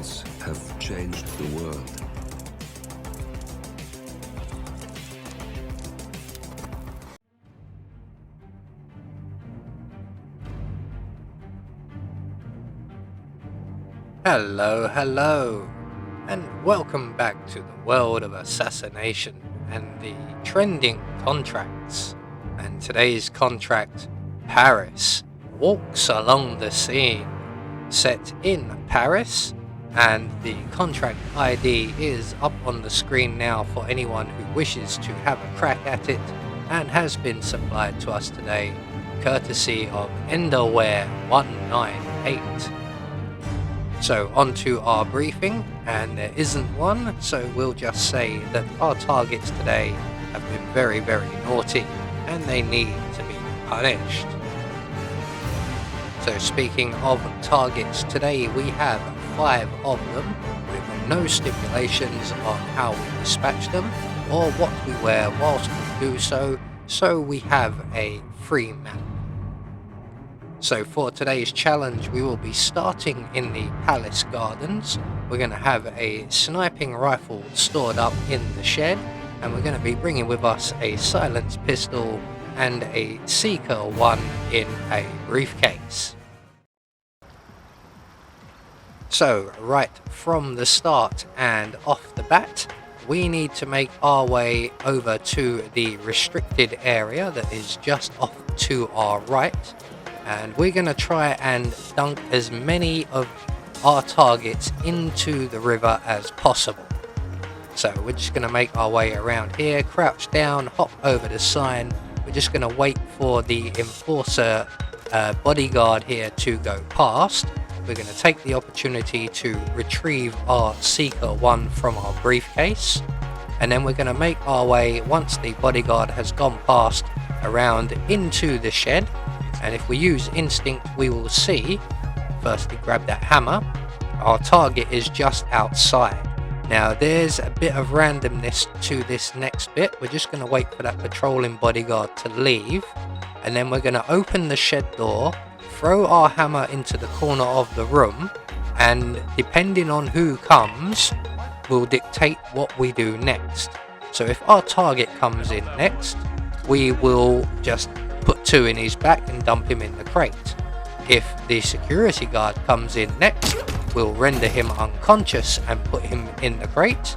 words have changed the world. Hello, and welcome back to the world of assassination and the trending contracts. And today's contract, Paris, walks along the Seine, set in Paris, and the contract ID is up on the screen now for anyone who wishes to have a crack at it, and has been supplied to us today, courtesy of W.O.A 198. So on to our briefing, and there isn't one, so we'll just say that our targets today have been very naughty, and they need to be punished. So speaking of targets, today we have 5 of them, with no stipulations on how we dispatch them, or what we wear whilst we do so, so we have a free map. So for today's challenge, we will be starting in the Palace Gardens. We're going to have a sniping rifle stored up in the shed, and we're going to be bringing with us a silenced pistol and a Seeker 1 in a briefcase. So right from the start and off the bat, we need to make our way over to the restricted area that is just off to our right. And we're going to try and dunk as many of our targets into the river as possible. So we're just going to make our way around here, crouch down, hop over the Seine. We're just going to wait for the enforcer bodyguard here to go past. We're going to take the opportunity to retrieve our Seeker 1 from our briefcase. And then we're going to make our way, once the bodyguard has gone past, around into the shed. And if we use instinct, we will see, firstly grab that hammer, our target is just outside. Now there's a bit of randomness to this next bit. We're just going to wait for that patrolling bodyguard to leave, and then we're going to open the shed door, throw our hammer into the corner of the room, and depending on who comes will dictate what we do next. So if our target comes in next, we will just put 2 in his back and dump him in the crate. If the security guard comes in next, we'll render him unconscious and put him in the crate.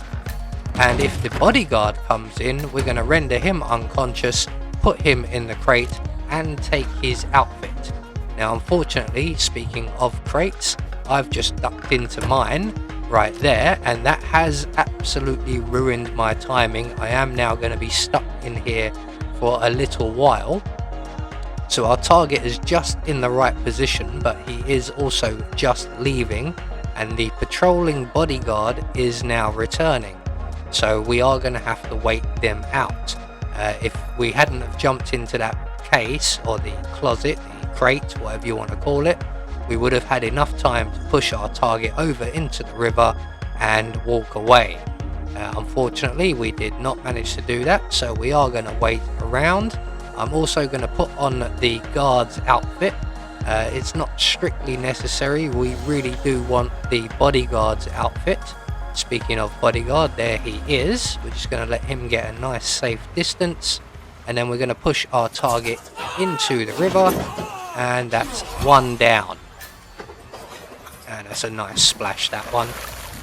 And if the bodyguard comes in, we're going to render him unconscious, put him in the crate, and take his outfit. Now unfortunately, speaking of crates, I've just ducked into mine right there, and that has absolutely ruined my timing. I am now going to be stuck in here for a little while. So our target is just in the right position, but he is also just leaving, and the patrolling bodyguard is now returning. So we are going to have to wait them out. If we hadn't have jumped into that case, or the closet, the crate, whatever you want to call it, we would have had enough time to push our target over into the river and walk away. Unfortunately, we did not manage to do that, so we are going to wait around. I'm also going to put on the guard's outfit. It's not strictly necessary. We really do want the bodyguard's outfit. Speaking of bodyguard, there he is. We're just going to let him get a nice safe distance, and then we're going to push our target into the river, and that's 1 down. And that's a nice splash, that one.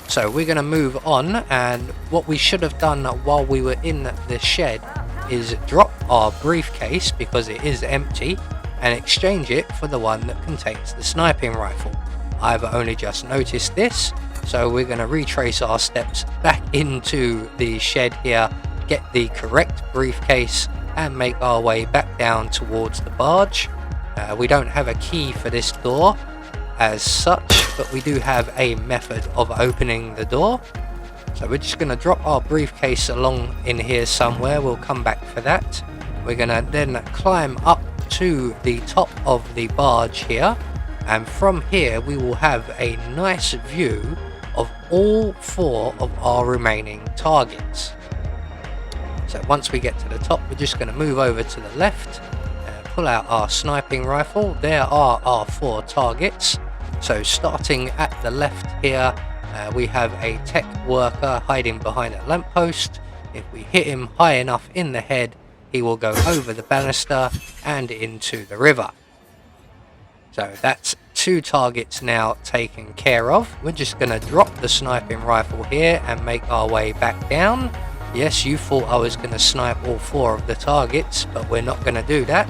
So we're going to move on, and what we should have done while we were in the shed is drop our briefcase, because it is empty, and exchange it for the one that contains the sniping rifle. I've only just noticed this, so we're going to retrace our steps back into the shed here, get the correct briefcase, and make our way back down towards the barge. We don't have a key for this door as such, but we do have a method of opening the door. So we're just going to drop our briefcase along in here somewhere. We'll come back for that. We're going to then climb up to the top of the barge here, and from here we will have a nice view of all 4 of our remaining targets. So once we get to the top, we're just going to move over to the left, pull out our sniping rifle. There are our 4 targets. So starting at the left here, We have a tech worker hiding behind a lamppost. If we hit him high enough in the head, he will go over the banister and into the river. So that's 2 targets now taken care of. We're just going to drop the sniping rifle here and make our way back down. Yes, you thought I was going to snipe all 4 of the targets, but we're not going to do that.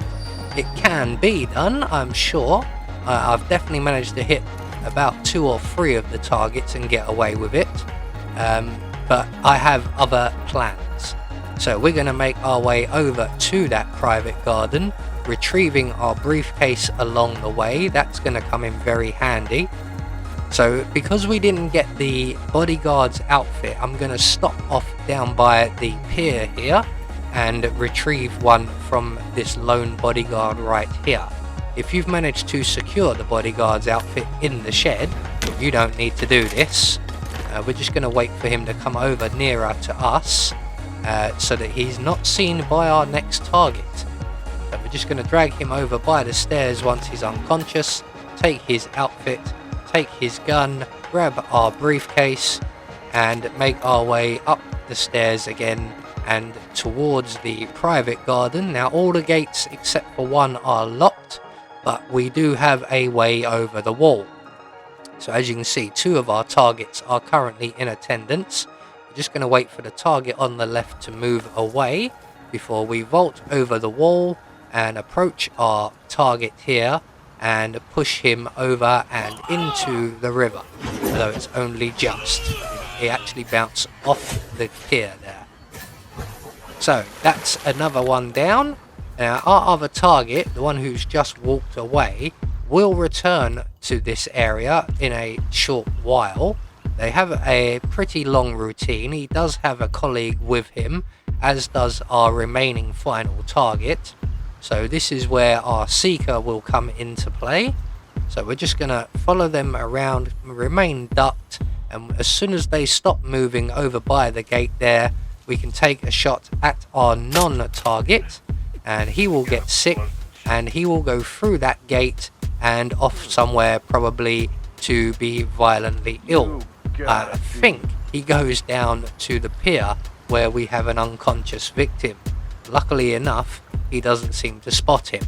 It can be done, I'm sure. I've definitely managed to hit about 2 or 3 of the targets and get away with it. But I have other plans. So we're going to make our way over to that private garden, retrieving our briefcase along the way. That's going to come in very handy. So because we didn't get the bodyguard's outfit, I'm going to stop off down by the pier here and retrieve one from this lone bodyguard right here. If you've managed to secure the bodyguard's outfit in the shed, you don't need to do this. We're just going to wait for him to come over nearer to us so that he's not seen by our next target. So we're just going to drag him over by the stairs once he's unconscious, take his outfit, take his gun, grab our briefcase, and make our way up the stairs again and towards the private garden. Now all the gates except for one are locked, but we do have a way over the wall. So as you can see, 2 of our targets are currently in attendance. We're just going to wait for the target on the left to move away before we vault over the wall and approach our target here and push him over and into the river. Although it's only just. He actually bounced off the pier there. So that's another one down. Now our other target, the one who's just walked away, will return to this area in a short while. They have a pretty long routine. He does have a colleague with him, as does our remaining final target. So this is where our seeker will come into play. So we're just going to follow them around, remain ducked, and as soon as they stop moving over by the gate there, we can take a shot at our non-target, and he will get sick, and he will go through that gate and off somewhere, probably to be violently ill. I think he goes down to the pier where we have an unconscious victim. Luckily enough, he doesn't seem to spot him.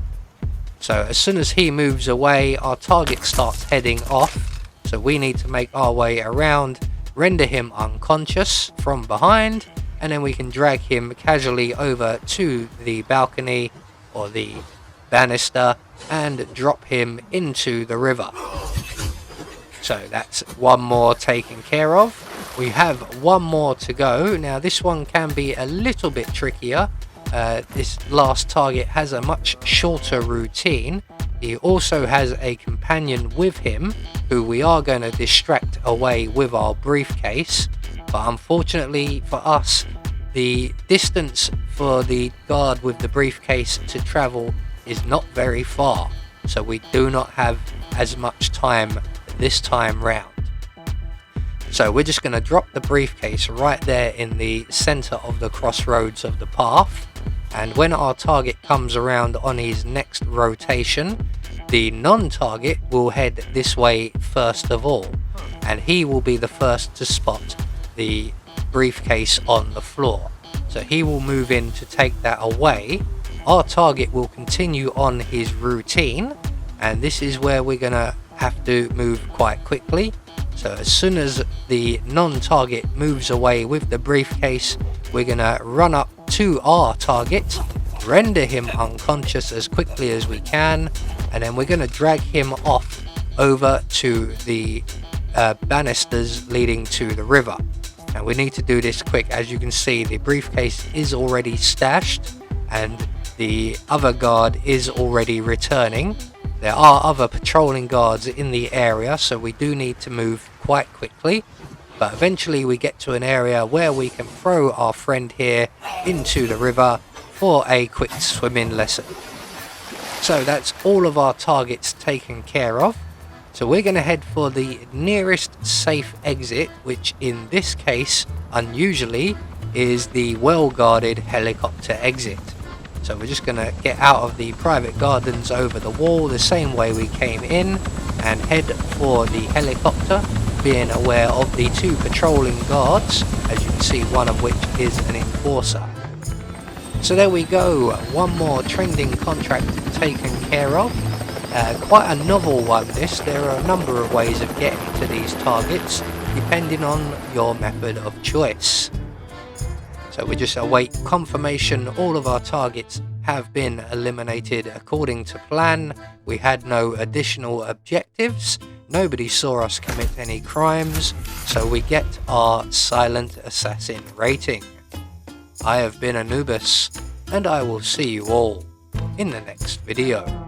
So as soon as he moves away, our target starts heading off. So we need to make our way around, render him unconscious from behind, and then we can drag him casually over to the balcony or the banister and drop him into the river. So that's one more taken care of. We have one more to go. Now this one can be a little bit trickier. This last target has a much shorter routine. He also has a companion with him who we are going to distract away with our briefcase. But unfortunately for us, the distance for the guard with the briefcase to travel is not very far. So we do not have as much time this time round. So we're just going to drop the briefcase right there in the center of the crossroads of the path, and when our target comes around on his next rotation, the non-target will head this way first of all, and he will be the first to spot the briefcase on the floor. So he will move in to take that away. Our target will continue on his routine, and this is where we're going to have to move quite quickly. So as soon as the non-target moves away with the briefcase, we're going to run up to our target, render him unconscious as quickly as we can, and then we're going to drag him off over to the banisters leading to the river. And we need to do this quick. As you can see, the briefcase is already stashed and the other guard is already returning. There are other patrolling guards in the area, so we do need to move quite quickly. But eventually we get to an area where we can throw our friend here into the river for a quick swimming lesson. So that's all of our targets taken care of. So we're going to head for the nearest safe exit, which in this case, unusually, is the well-guarded helicopter exit. So we're just going to get out of the private gardens over the wall the same way we came in and head for the helicopter. being aware of the 2 patrolling guards, as you can see, one of which is an enforcer. So there we go, one more trending contract taken care of. Quite a novel one this. There are a number of ways of getting to these targets depending on your method of choice. So we just await confirmation all of our targets have been eliminated according to plan. We had no additional objectives, nobody saw us commit any crimes, so we get our Silent Assassin rating. I have been Anubis, and I will see you all in the next video.